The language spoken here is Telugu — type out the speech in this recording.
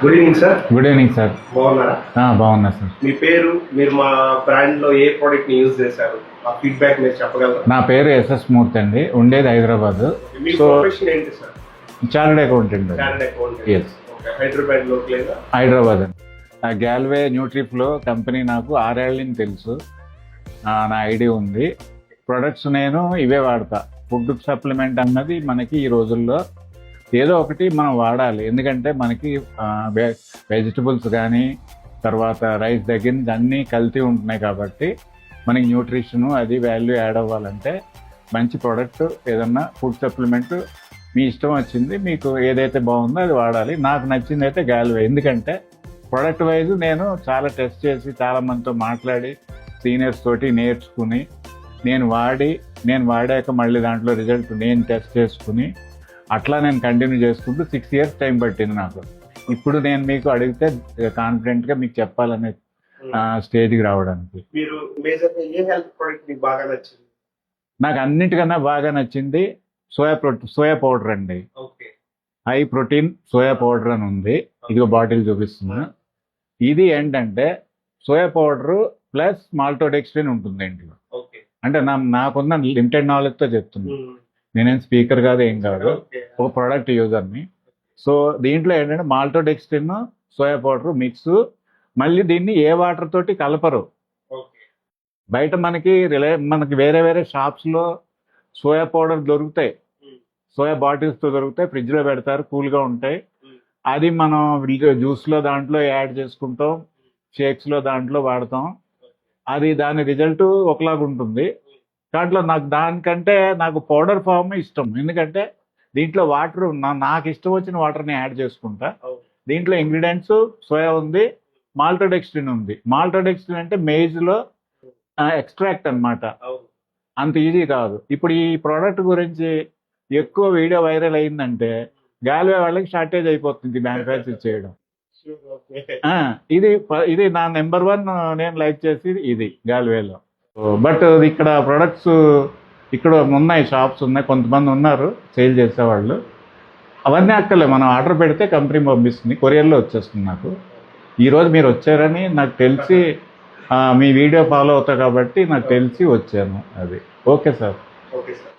Good evening sir. Good evening sir. బాగున్నారా? బాగున్నా సార్. మీ పేరు, మీరు మా బ్రాండ్ లో ఏ ప్రోడక్ట్ ని యూజ్ చేశారు, ఆ ఫీడ్బ్యాక్ మీరు చెప్పగలరా? నా పేరు ఎస్ఎస్ మూర్తి అండి, ఉండేది హైదరాబాద్. మీ ప్రొఫెషన్ ఏంటి sir? Chartered accountant. Chartered accountant. Yes. Hyderabad లో లేదా? హైదరాబాద్ అండి. గ్యాల్వే న్యూట్రిఫ్లో కంపెనీ నాకు 6 ఏళ్ళ నుంచి తెలుసు. నా ఐడియా ఉంది. ప్రొడక్ట్స్ నేను ఇవే వాడతా. ఫుడ్ సప్లిమెంట్ అన్నది మనకి ఈ రోజుల్లో ఏదో ఒకటి మనం వాడాలి. ఎందుకంటే మనకి వెజిటబుల్స్ కానీ తర్వాత రైస్ దగ్గర నుంచి అన్నీ కల్తీ ఉంటున్నాయి కాబట్టి మనకి న్యూట్రిషన్ అది వాల్యూ యాడ్ అవ్వాలంటే మంచి ప్రోడక్ట్ ఏదన్నా ఫుడ్ సప్లిమెంట్ మీ ఇష్టం వచ్చింది, మీకు ఏదైతే బాగుందో అది వాడాలి. నాకు నచ్చింది అయితే గ్యాల్వే. ఎందుకంటే ప్రోడక్ట్ వైజ్ నేను చాలా టెస్ట్ చేసి చాలా మందితో మాట్లాడి సీనియర్స్ తోటి నేర్చుకుని నేను వాడాక మళ్ళీ దాంట్లో రిజల్ట్ నేను టెస్ట్ చేసుకుని అట్లా నేను కంటిన్యూ చేసుకుంటూ 6 years టైం పట్టింది నాకు. ఇప్పుడు నేను మీకు అడిగితే కాన్ఫిడెంట్గా మీకు చెప్పాలనే స్టేజ్కి రావడానికి. మీరు మేజర్గా ఏ హెల్త్ ప్రోడక్ట్ మీకు బాగా నచ్చింది? నాకు అన్నిటికన్నా బాగా నచ్చింది సోయా పౌడర్ అండి. హై ప్రోటీన్ సోయా పౌడర్ అని ఉంది. ఇదిగో బాటిల్ చూపిస్తున్నా. ఇది ఏంటంటే సోయా పౌడర్ ప్లస్ మాల్టోడెక్స్ట్రిన్ ఉంటుంది ఇంట్లో. అంటే నాకున్న లిమిటెడ్ నాలెడ్జ్తో చెప్తున్నా. నేనేం స్పీకర్ కాదు, ఏం కాదు, ఒక ప్రోడక్ట్ యూజర్ని. సో దీంట్లో ఏంటంటే మాల్టోడెక్స్ట్రిన్ సోయా పౌడర్ మిక్స్. మళ్ళీ దీన్ని ఏ వాటర్ తోటి కలపరు. బయట మనకి వేరే వేరే షాప్స్లో సోయా పౌడర్ దొరుకుతాయి, సోయా బాటిల్స్తో దొరుకుతాయి, ఫ్రిడ్జ్లో పెడతారు, కూల్గా ఉంటాయి. అది మనం జ్యూస్లో దాంట్లో యాడ్ చేసుకుంటాం, షేక్స్లో దాంట్లో వాడతాం. అది దాని రిజల్ట్ ఒకలాగా ఉంటుంది. దాంట్లో దానికంటే నాకు పౌడర్ ఫామ్ ఇష్టం. ఎందుకంటే దీంట్లో వాటర్ నాకు ఇష్టం వచ్చిన వాటర్ని యాడ్ చేసుకుంటా. దీంట్లో ఇంగ్రీడియంట్స్ సోయా ఉంది, మాల్టోడెక్స్ట్రిన్ ఉంది. మాల్టోడెక్స్ట్రిన్ అంటే మేజ్లో ఎక్స్ట్రాక్ట్ అన్నమాట. అంత ఈజీ కాదు. ఇప్పుడు ఈ ప్రోడక్ట్ గురించి ఎక్కువ వీడియో వైరల్ అయిందంటే గ్యాల్వే వాళ్ళకి షార్టేజ్ అయిపోతుంది మ్యానుఫ్యాక్చర్ చేయడం. ఇది నా నెంబర్ 1 నేను లైక్ చేసి ఇది గ్యాల్వేలో. బట్ ఇక్కడ ప్రొడక్ట్స్ ఇక్కడ ఉన్నాయి, షాప్స్ ఉన్నాయి, కొంతమంది ఉన్నారు సేల్ చేసేవాళ్ళు. అవన్నీ అక్కర్లే, మనం ఆర్డర్ పెడితే కంపెనీ పంపిస్తుంది, కొరియర్లో వచ్చేస్తుంది. నాకు ఈరోజు మీరు వచ్చారని నాకు తెలిసి మీ వీడియో ఫాలో అవుతా కాబట్టి నాకు తెలిసి వచ్చాను. అది ఓకే సార్. Okay sir.